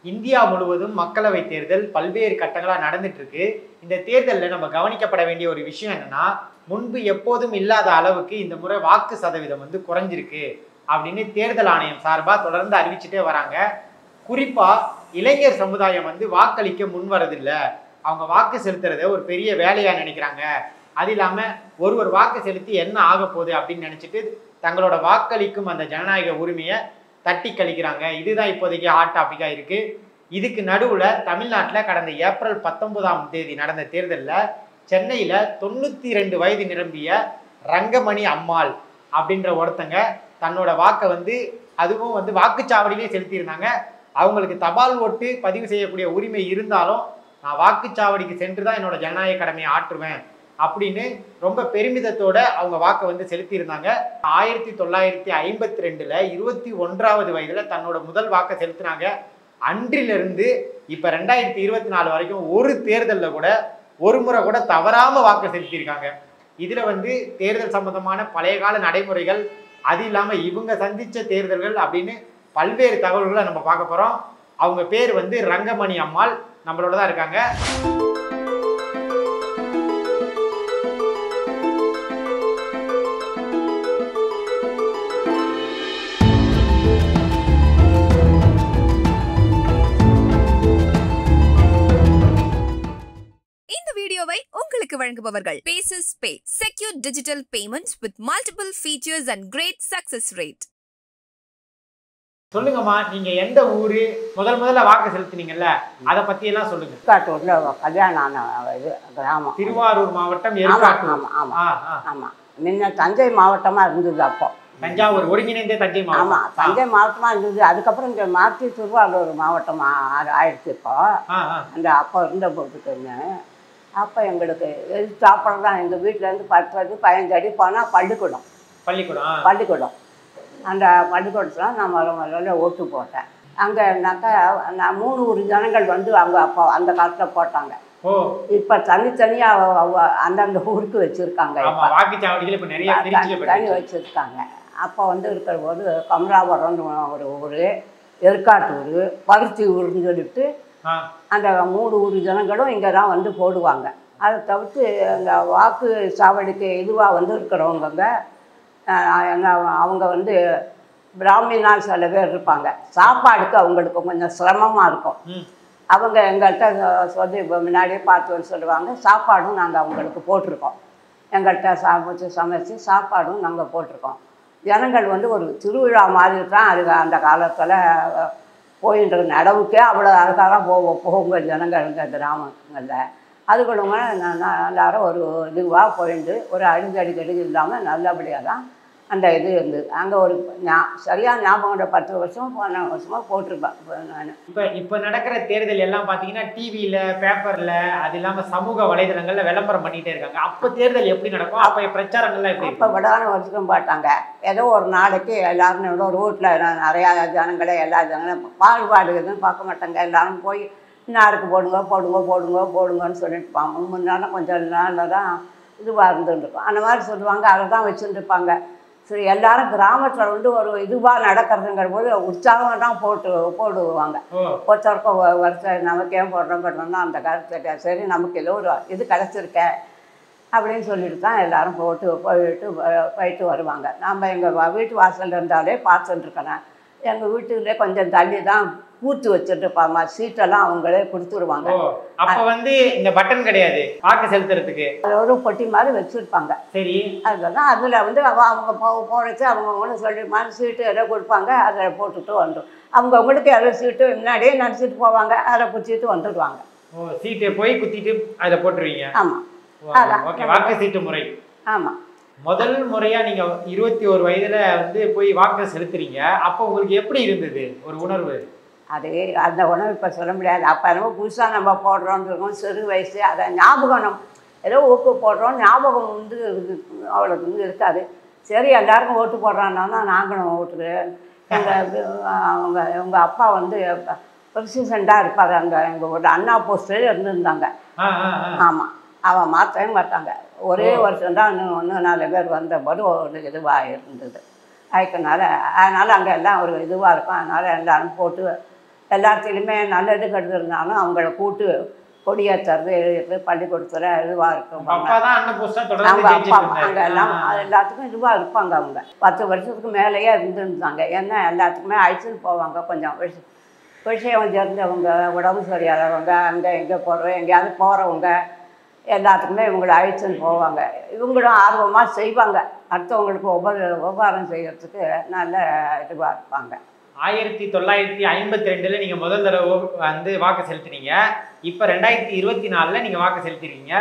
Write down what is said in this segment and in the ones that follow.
India முழுவதும் மக்களவை தேர்தல் பல்வேறு கட்டங்களா நடந்துட்டு இருக்கு. இந்த தேர்தலில் நம்ம கவனிக்கப்பட வேண்டிய ஒரு விஷயம் என்னன்னா, முன்பு எப்போதும் இல்லாத அளவுக்கு இந்த முறை வாக்கு சதவீதம் குறைஞ்சிருக்கு அப்படின்னு தேர்தல் ஆணையம் சார்பா தொடர்ந்து அறிவிச்சுட்டே வராங்க. குறிப்பா இளைஞர் சமுதாயம் வாக்களிக்க முன் வரதில்ல. அவங்க வாக்கு செலுத்துறத ஒரு பெரிய வேலையா நினைக்கிறாங்க. அது இல்லாம ஒரு வாக்கு செலுத்தி என்ன ஆக போகுது அப்படின்னு நினைச்சிட்டு தங்களோட வாக்களிக்கும் அந்த ஜனநாயக உரிமையை தட்டி கழிக்கிறாங்க. இதுதான் இப்போதைக்கு ஹாட் டாபிக்கா இருக்கு. இதுக்கு நடுவுல தமிழ்நாட்டில் கடந்த ஏப்ரல் 19ஆம் தேதி நடந்த தேர்தலில் சென்னையில 92 வயது நிரம்பிய ரங்கமணி அம்மாள் அப்படின்ற ஒருத்தங்க தன்னோட வாக்கை அதுவும் வாக்குச்சாவடியிலே செலுத்தியிருந்தாங்க. அவங்களுக்கு தபால் ஓட்டு பதிவு செய்யக்கூடிய உரிமை இருந்தாலும் நான் வாக்குச்சாவடிக்கு சென்று தான் என்னோட ஜனநாயக கடமையை ஆற்றுவேன் அப்படின்னு ரொம்ப பெருமிதத்தோட அவங்க வாக்கை செலுத்தியிருந்தாங்க. 1952ல் 21வது வயதுல தன்னோட முதல் வாக்கை செலுத்தினாங்க. அன்றிலிருந்து இப்ப 2024 வரைக்கும் ஒரு தேர்தலில் கூட ஒரு முறை கூட தவறாம வாக்கு செலுத்தியிருக்காங்க. இதுல தேர்தல் சம்பந்தமான பழைய கால நடைமுறைகள், அது இல்லாம இவங்க சந்திச்ச தேர்தல்கள் அப்படின்னு பல்வேறு தகவல்களை நம்ம பார்க்க போறோம். அவங்க பேர் ரங்கமணி அம்மாள் நம்மளோட தான் இருக்காங்க. உங்களுக்கு வழங்குபவர்கள் Paysys Pay, secure digital payments with multiple features and great success rate. சொல்லுங்கம்மா, நீங்க எந்த ஊரு, முதல்ல வாக்கு செலுத்தினீங்கல்ல, அத பத்தி எல்லாம் சொல்லுங்க. ஏற்காட்டூர்ல கல்யாணம் ஆன இது கிராமம். திருவாரூர் மாவட்டம் ஏற்காட்டூர். ஆமா ஆமா. முன்ன தஞ்சை மாவட்டமா இருந்தது. அப்போ தஞ்சாவூர் ஒருங்கிணைந்த தஞ்சை மாவட்டம். ஆமா, தஞ்சை மாவட்டமா இருந்தது. அதுக்கப்புறம் இங்க மாற்றி திருவாரூர் மாவட்டம் ஆயிடுச்சு. இப்போ அந்த அப்போ இருந்த போட்டுக்குன்னு அப்போ எங்களுக்கு சாப்பிட்றது தான். எங்கள் வீட்டிலேருந்து 10-15 அடி போனால் பள்ளிக்கூடம். அந்த பள்ளிக்கூடத்தில் நான் முதல்ல ஓட்டு போட்டேன். அங்கேனாக்கா நான் 3 ஊர் ஜனங்கள் அவங்க அப்போ அந்த காலத்தில் போட்டாங்க. இப்போ தனித்தனியாக அந்தந்த ஊருக்கு வச்சுருக்காங்க. தனி வச்சுருக்காங்க. அப்போ இருக்கிற போது கமராபுரம்னு ஒரு ஊர், ஏற்காட்டூர், பருத்தி ஊர்னு சொல்லிட்டு அந்த 3 ஊர் ஜனங்களும் இங்கே தான் போடுவாங்க. அதை தவிர்த்து அந்த வாக்கு சாவடிக்கு இதுவாக இருக்கிறவங்க அவங்க பிராமினா சில பேர் இருப்பாங்க. சாப்பாடுக்கு அவங்களுக்கு கொஞ்சம் சிரமமாக இருக்கும். அவங்க எங்கள்கிட்ட சொல்லி முன்னாடியே பார்த்துன்னு சொல்லுவாங்க. சாப்பாடும் நாங்கள் அவங்களுக்கு போட்டிருக்கோம். எங்கள்கிட்ட சமைச்சு சாப்பாடும் நாங்கள் போட்டிருக்கோம். ஜனங்கள் ஒரு திருவிழா மாதிரி தான் அது அந்த காலத்தில் போயின்ற நடவுக்கே அவ்வளோ அதுக்காக போகுங்க ஜனங்கள் கிராமங்களில். அதுகளுங்க எல்லாரும் ஒரு இதுவாக போயிட்டு ஒரு அடிக்கடி இல்லாமல் நல்லபடியாக தான் அந்த இது இருந்தது. அங்கே ஒரு சரியான ஞாபகம் 10 வருஷம் 12 வருஷமாக போட்டிருப்பேன் நான். இப்போ நடக்கிற தேர்தல் எல்லாம் பார்த்தீங்கன்னா டிவியில், பேப்பரில், அது இல்லாமல் சமூக வலைதளங்களில் விளம்பரம் பண்ணிகிட்டே இருக்காங்க. அப்போ தேர்தல் எப்படி நடக்கும்? அப்போ பிரச்சாரங்கள்லாம் எப்படி? இப்போ விடான வச்சுக்க மாட்டாங்க. ஏதோ ஒரு நாளைக்கு எல்லாரும் ஒரு வீட்டில் நிறையா ஜனங்களே எல்லா ஜனங்களும் பாகுபாடு எதுவும் பார்க்க மாட்டாங்க. எல்லாரும் போய் இன்னாருக்கு போடுங்கன்னு சொல்லிட்டு இருப்பாங்க. முன்னாலும் கொஞ்சம் நாளில் தான் இதுவாக இருந்துருக்கும். அந்த மாதிரி சொல்லுவாங்க. அதை தான் வச்சுருப்பாங்க. சரி, எல்லாரும் கிராமத்தில் ஒரு இதுவாக நடக்கிறதுங்கிற போது உற்சாகம் தான் போடுவாங்க. ஒருத்தருக்கும் வருஷம் நமக்கு ஏன் போடுறோம்னா அந்த கருத்து சரி நமக்கு ஏதோ ஒரு இது கிடச்சிருக்க அப்படின்னு சொல்லிட்டு தான் எல்லோரும் போயிட்டு வருவாங்க. நம்ம எங்கள் வீட்டு வாசலில் இருந்தாலே பார்த்துட்டுருக்கேன். எங்கள் வீட்டுக்குள்ளே கொஞ்சம் தள்ளி தான் பூத்து வச்சுருப்பாங்க. சீட்டெல்லாம் அவங்களே கொடுத்துருவாங்க. அப்போ இந்த பட்டன் கிடையாது வாக்கு செலுத்துறதுக்கு. ஒரு பொட்டி மாதிரி வச்சுருப்பாங்க. சரி, அதுதான் அதில் அவங்க போகிறச்சு அவங்கவுங்களும் சொல்லி சீட்டு எதோ கொடுப்பாங்க. அதில் போட்டுட்டு வந்துடும். அவங்கவுங்களுக்கு எதோ சீட்டு முன்னாடியே நினச்சிட்டு போவாங்க. அதை குத்திட்டு வந்துடுவாங்க. சீட்டை போய் குத்திட்டு அதில் போட்டுருவீங்க. ஆமாம், ஓகே. வாக்கு சீட்டு முறை. ஆமாம். முதல் முறையாக நீங்கள் 21 வயதில் போய் வாக்கு செலுத்துறீங்க. அப்போ உங்களுக்கு எப்படி இருந்தது ஒரு உணர்வு? அது அந்த உணவு இப்போ சொல்ல முடியாது. அப்போ நம்ம புதுசாக நம்ம போடுறோன்னு இருக்கும். சிறு வயசு அதை ஞாபகம் ஏதோ ஓட்டு போடுறோம் ஞாபகம் அவ்வளோக்கு இருக்காது. சரி, எல்லாருக்கும் ஓட்டு போடுறான்னா தான் நாங்களும் ஓட்டுக்கிறேன். எங்கள் அப்பா பிரசிடெண்ட்டாக இருப்பார். அங்கே எங்கள் ஒரு அண்ணா போஸ்டே இருந்திருந்தாங்க. ஆமாம், அவன் மாற்றவே மாட்டாங்க. ஒரே வருஷம்தான் இன்னும் 4 பேர் வந்தபோது ஒரு இதுவாக இருந்தது. அதனால் அங்கே எல்லாம் ஒரு இதுவாக இருக்கும். அதனால் எல்லோரும் போட்டு எல்லாத்துலேயுமே நல்லது கெடுதல் இருந்தாலும் அவங்கள கூட்டு கொடியேற்றுறது எழுதுறது பள்ளிக்கூடத்தில் இதுவாக இருக்கும். அவங்க அப்பா அங்கே எல்லாம் எல்லாத்துக்கும் இதுவாக இருப்பாங்க. அவங்க 10 வருஷத்துக்கு மேலேயே இருந்துருந்தாங்க. ஏன்னா எல்லாத்துக்குமே அழைச்சிட்டு போவாங்க. கொஞ்சம் விஷயம் தெரிஞ்சவங்க, உடம்பு சரியாதவங்க, அங்கே எங்கே போகிறோம் எங்கேயாவது போகிறவங்க எல்லாத்துக்குமே இவங்களை அழைச்சின்னு போவாங்க. இவங்களும் ஆர்வமாக செய்வாங்க. அடுத்தவங்களுக்கு உபகாரம் செய்கிறதுக்கு நல்ல இதுவாக இருப்பாங்க. 1952 நீங்க முதல் தடவை வந்து வாக்கு செலுத்தினீங்க. இப்ப 2024 நீங்க வாக்கு செலுத்திருக்கீங்க.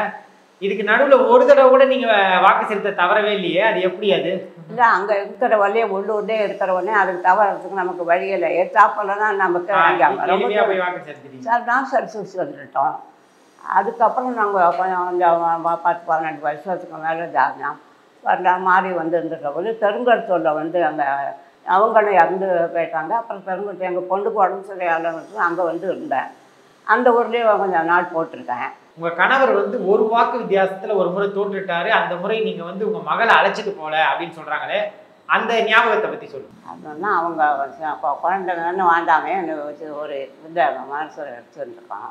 இதுக்கு நடுவுல ஒரு தடவை கூட நீங்க வாக்கு செலுத்த தவறவே இல்லையே, அது எப்படி? அது இல்லை, அங்கே இருக்கிற வழியே உள்ளூர்லேயே இருக்கிறவனே அதுக்கு தவறதுக்கு நமக்கு வழியில் ஏற்றாப்பில் தான் நமக்கு போய் வாக்கு செலுத்திட்டீங்க. சார் தான் சரி வந்துட்டோம். அதுக்கப்புறம் நாங்கள் கொஞ்சம் 10-12 வருஷத்துக்கு மேலே ஜாதியம் வரலாம் மாறி வந்துருந்துட்ட போது பெருங்கருத்தூரில் வந்து அங்கே அவங்களும் இறந்து போயிட்டாங்க. அப்புறம் பெருங்கருத்து எங்கள் பொண்ணுக்கு உடம்பு சரியாகலன்னு அங்கே வந்து இருந்தேன். அந்த ஊர்லேயே கொஞ்சம் நாள் போட்டிருக்கேன். உங்க கணவர் வந்து ஒரு வாக்கு வித்தியாசத்துல ஒரு முறை தோற்றுட்டாரு. அந்த முறை நீங்க வந்து உங்க மகளை அழைச்சிட்டு போல அப்படின்னு சொல்றாங்களே, அந்த ஞாபகத்தை பத்தி சொல்லுங்க. அதுன்னா அவங்க குழந்தைங்கன்னு வாண்டாமே ஒரு இந்த மனசில் எடுத்துருக்கோம்.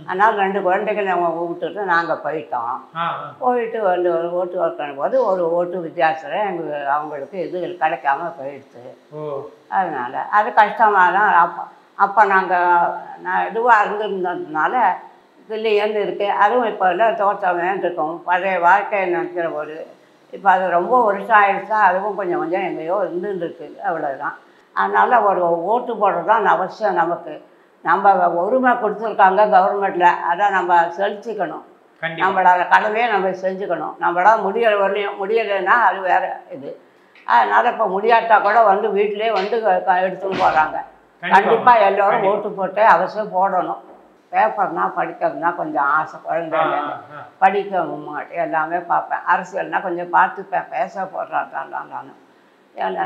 அதனால் 2 குழந்தைகளை அவங்க விட்டுட்டு நாங்கள் போயிட்டோம். போயிட்டு வந்து ஒரு ஓட்டு வைக்கணும் போது ஒரு ஓட்டு வித்தியாசத்தில் அவங்களுக்கு இது கிடைக்காம போயிடுச்சு. அதனால் அது கஷ்டமாக தான். அப்போ நாங்கள் இதுவாக இருந்திருந்ததுனால இல்லையேன்னு இருக்குது. அதுவும் இப்போ எல்லாம் தோற்றமேன்னு இருக்கும். பழைய வாழ்க்கையை நினைக்கிற போது இப்போ அது ரொம்ப வருஷம் ஆயிடுச்சா, அதுவும் கொஞ்சம் கொஞ்சம் எங்கேயோ இருந்துருக்கு. அவ்வளோதான். அதனால் ஒரு ஓட்டு போடுறது தான் அவசியம். நமக்கு நம்ம உரிமை கொடுத்துருக்காங்க கவர்மெண்ட்டில், அதை நம்ம செலுத்திக்கணும். நம்மளோட கடமையை நம்ம செஞ்சுக்கணும். நம்மளால் முடிகிற வரலையும் முடியலைன்னா அது வேறு இது. அதனால் இப்போ முடியாட்டா கூட வந்து வீட்டிலே வந்து எடுத்துன்னு போகிறாங்க. கண்டிப்பாக எல்லோரும் ஓட்டு போட்டு அவசியம் போடணும். பேப்பர்னா படிக்கிறதுனா கொஞ்சம் ஆசை. குழந்தைங்க படிக்க மாட்டேன், எல்லாமே பார்ப்பேன். அரசியல்னால் கொஞ்சம் பார்த்துப்பேன். பேச போடுறாதான் நான். ஏன்னா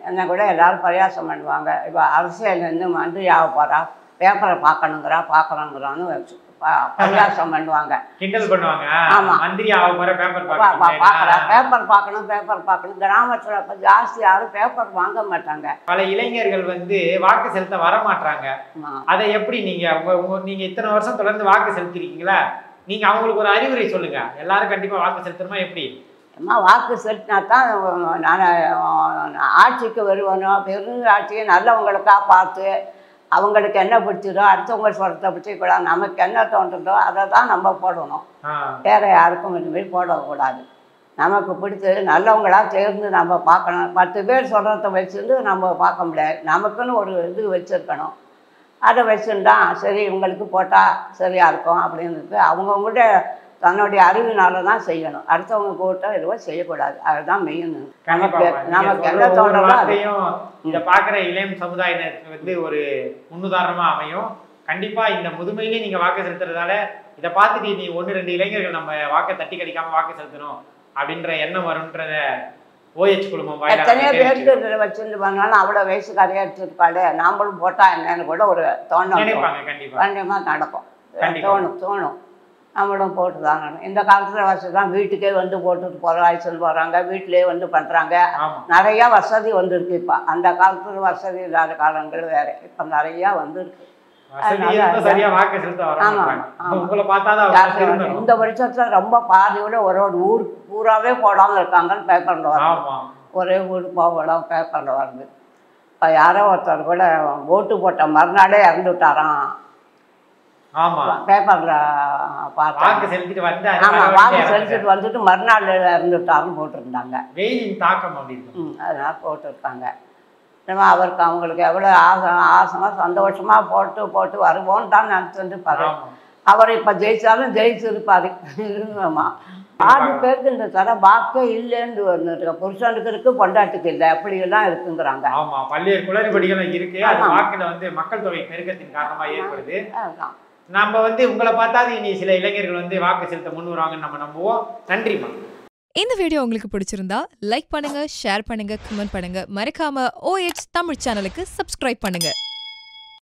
என்னை கூட எல்லோரும் பரியாசம் பண்ணுவாங்க. இப்போ அரசியல் நின்று மந்திரி ஆக போகிறா, பேப்பரை பார்க்கணுங்கிறான்னு பரியாசம் பண்ணுவாங்க, கிண்டல் பண்ணுவாங்க. ஆமாம், மந்திரி ஆக போகிற பேப்பர் பார்க்கணும். கிராமத்தில் இப்போ ஜாஸ்தி யாரும் பேப்பர் வாங்க மாட்டாங்க. பல இளைஞர்கள் வந்து வாக்கு செலுத்த வர மாட்டாங்க. அதை எப்படி நீங்க இத்தனை வருஷம் தொடர்ந்து வாக்கு செலுத்திருக்கீங்களா, நீங்க அவங்களுக்கு ஒரு அறிவுரை சொல்லுங்க. எல்லாரும் கண்டிப்பா வாக்கு செலுத்தணுமா எப்படி? அம்மா வாக்கு செலுத்தினா தான் நான் ஆட்சிக்கு வருவேனோ, பெருங்காட்சியை நல்லவங்களுக்காக பார்த்து அவங்களுக்கு என்ன பிடிச்சதோ அடுத்தவங்க சொல்கிறத பிடிச்சிக்கூடாது. நமக்கு என்ன தோன்றதோ அதை தான் நம்ம போடணும். வேறு யாருக்கும் இனிமேல் போடக்கூடாது. நமக்கு பிடிச்சது நல்லவங்களாக சேர்ந்து நம்ம பார்க்கணும். 10 பேர் சொல்கிறத வச்சுருந்து நம்ம பார்க்க முடியாது. நமக்குன்னு ஒரு இது வச்சுருக்கணும். அதை வச்சுருந்தா சரி இவங்களுக்கு போட்டால் சரியாக இருக்கும் அப்படின்னு அவங்கவுங்கள்ட்ட தன்னுடைய அறிவினால தான் செய்யணும். அடுத்தவங்க போட்டால் எதுவும் செய்யக்கூடாது. அதுதான் மெயின். நமக்கு என்ன தோன்றதோ அதையும் இதை பார்க்குற இளைய சமுதாயத்துக்கு வந்து ஒரு முன்னுதாரணமாக அமையும். கண்டிப்பாக இந்த முதுமையிலே நீங்கள் வாக்கு செலுத்துறதால இதை பார்த்துட்டு நீ 1-2 இளைஞர்கள் நம்ம வாக்கை தட்டி கடிக்காமல் வாக்கு செலுத்தணும் அப்படின்ற எண்ணம் வரும்ன்றத OH குழுமம் எத்தனையோ பேருக்கு வச்சுட்டு பண்ணாலும் அவ்வளோ வயசுக்காரையாக எடுத்துருப்பாடு, நாமளும் போட்டால் என்னன்னு கூட ஒரு நினைப்பாங்க. கண்டிப்பாக நடக்கும். தோணும் நம்மளும் போட்டு தாங்க. இந்த காலத்தில் வசதி தான், வீட்டுக்கே வந்து போட்டுட்டு போகிற ஆய்ச்சல் போகிறாங்க, வீட்டிலே வந்து பண்ணுறாங்க. நிறையா வசதி வந்துருக்கு. இப்போ அந்த காலத்தில் வசதி இல்லாத காலங்கள் வேறு, இப்போ நிறையா வந்துருக்கு. இந்த வருஷத்தில் ரொம்ப பாதியோட ஒரு ஊர் பூராவே போடாமல் இருக்காங்கன்னு பேப்பரில் வருது. ஒரே ஊர் போகலாம் பேப்பரில் வருது. இப்போ யாரோ ஒருத்தர் கூட ஓட்டு போட்ட மறுநாளே இறந்து விட்டாராம். பேப்பரில் பார்த்தேன். வாக்கு செலுத்திட்டு வந்துட்டு மறுநாள் இறந்துட்டாருன்னு போட்டிருந்தாங்க. வெயிலின் தாக்கம் அப்படின்னு அதனால் போட்டிருக்காங்க. அவருக்கு அவங்களுக்கு எவ்வளோ ஆசமாக சந்தோஷமாக போட்டு வருவோன்னு தான் நினச்சிருப்பாரு. அவர் இப்போ ஜெயிச்சாலும் ஜெயிச்சிருப்பாரு. ஆமா, 6 பேருக்கு இந்த தர வாக்கே இல்லைன்னு வந்துருக்கு. புருஷனுக்கு இருக்கு, பொண்டாட்டுக்கு இல்லை, அப்படியெல்லாம் இருக்குங்கிறாங்க. ஆமாம், பல்வேறு குளறுபடிகளும் இருக்கு. அது வாக்கில் வந்து மக்கள் தொகை பெருக்கத்தின் காரணமாக ஏற்படுது. அதுதான் நம்ம வந்து உங்களை பார்த்தாது இனி சில இளைஞர்கள் வந்து வாக்கு செலுத்த முன் வருவாங்கன்னு நம்ம நம்புவோம். நன்றிமா. இந்த வீடியோ உங்களுக்கு பிடிச்சிருந்தா லைக் பண்ணுங்க, ஷேர் பண்ணுங்க, கமெண்ட் பண்ணுங்க. மறக்காம OH தமிழ் சேனலுக்கு சப்ஸ்கிரைப் பண்ணுங்க.